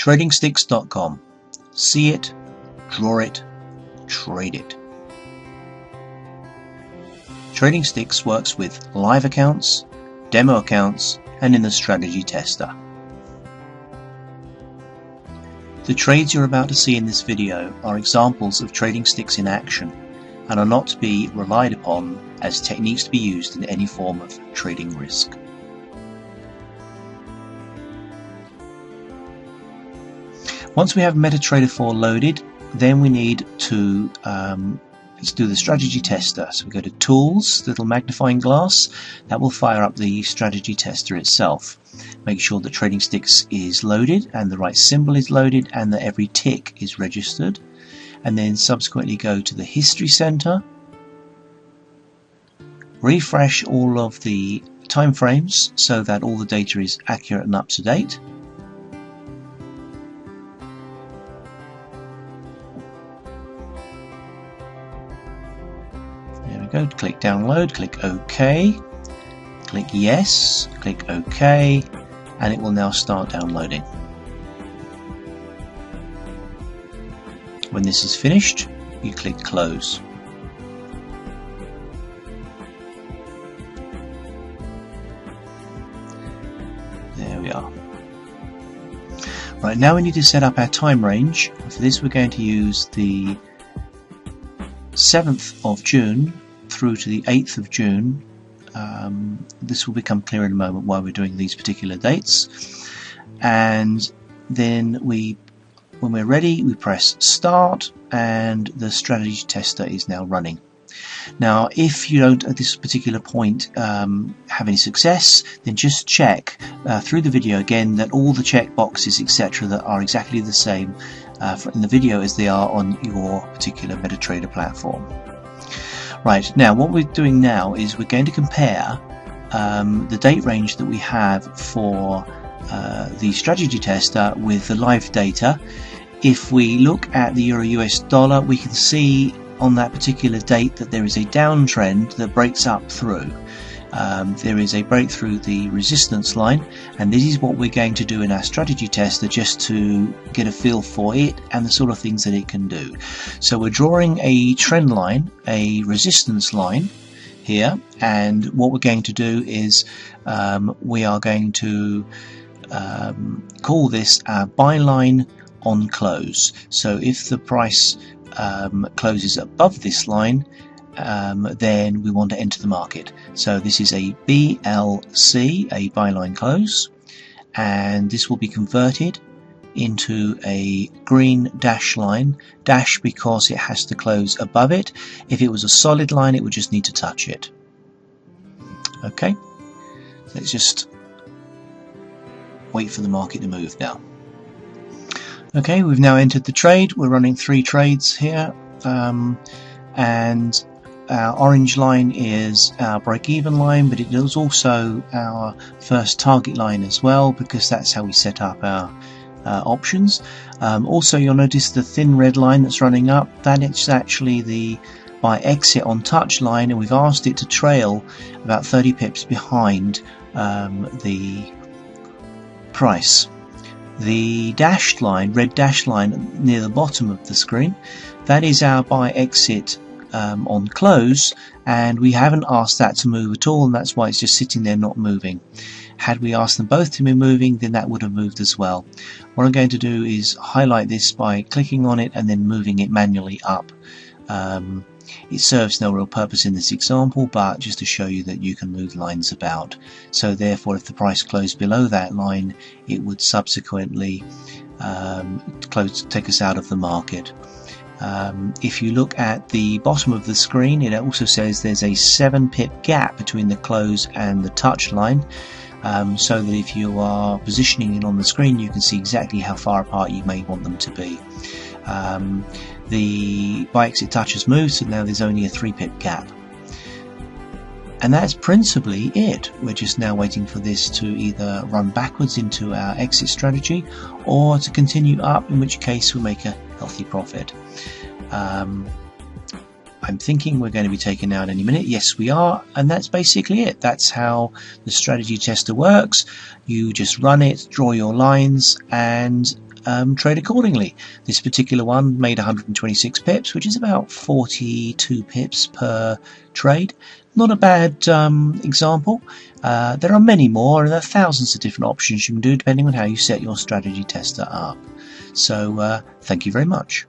TradingSticks.com. See it, draw it, trade it. TradingSticks works with live accounts, demo accounts, and in the strategy tester. The trades you're about to see in this video are examples of TradingSticks in action and are not to be relied upon as techniques to be used in any form of trading risk. Once we have MetaTrader 4 loaded, then we need to let's do the strategy tester. So we go to Tools, little magnifying glass, that will fire up the strategy tester itself. Make sure that TradingSticks is loaded and the right symbol is loaded and that every tick is registered, and then subsequently go to the History Center, refresh all of the time frames so that all the data is accurate and up to date. There we go. Click download, click OK, click yes, click OK, and it will now start downloading. When this is finished, you click close. There we are. Right, now we need to set up our time range. For this we're going to use the 7th of June through to the 8th of June. This will become clear in a moment why we're doing these particular dates. And then when we're ready, we press start and the strategy tester is now running. Now if you don't at this particular point have any success, then just check through the video again that all the check boxes etc. that are exactly the same in the video as they are on your particular MetaTrader platform. Right, now what we're doing now is we're going to compare the date range that we have for the strategy tester with the live data. If we look at the Euro US dollar, we can see on that particular date that there is a downtrend that breaks up through. There is a break through the resistance line, and this is what we're going to do in our strategy tester just to get a feel for it and the sort of things that it can do. So we're drawing a trend line, a resistance line here, and what we're going to do is we are going to call this our buy line on close. So if the price closes above this line, then we want to enter the market. So this is a BLC, a buy line close, and this will be converted into a green dash line, dash because it has to close above it. If it was a solid line, it would just need to touch it. Okay, let's just wait for the market to move now. Okay, we've now entered the trade. We're running 3 trades here, and our orange line is our break-even line, but it is also our first target line as well, because that's how we set up our options. Also, you'll notice the thin red line that's running up, that is actually the buy exit on touch line, and we've asked it to trail about 30 pips behind the price. The dashed line, red dashed line near the bottom of the screen, that is our buy exit on close, and we haven't asked that to move at all, and that's why it's just sitting there not moving. Had we asked them both to be moving, then that would have moved as well. What I'm going to do is highlight this by clicking on it and then moving it manually up. It serves no real purpose in this example, but just to show you that you can move lines about. So therefore, if the price closed below that line, it would subsequently take us out of the market. If you look at the bottom of the screen, it also says there's a 7 pip gap between the close and the touch line, so that if you are positioning it on the screen, you can see exactly how far apart you may want them to be. The buy exit touch has moved, so now there's only a 3 pip gap. And that's principally it. We're just now waiting for this to either run backwards into our exit strategy or to continue up, in which case we'll make a healthy profit. I'm thinking we're going to be taken out any minute. Yes, we are, and that's basically it. That's how the strategy tester works. You just run it, draw your lines, and trade accordingly. This particular one made 126 pips, which is about 42 pips per trade. Not a bad example. There are many more, and there are thousands of different options you can do depending on how you set your strategy tester up. So thank you very much.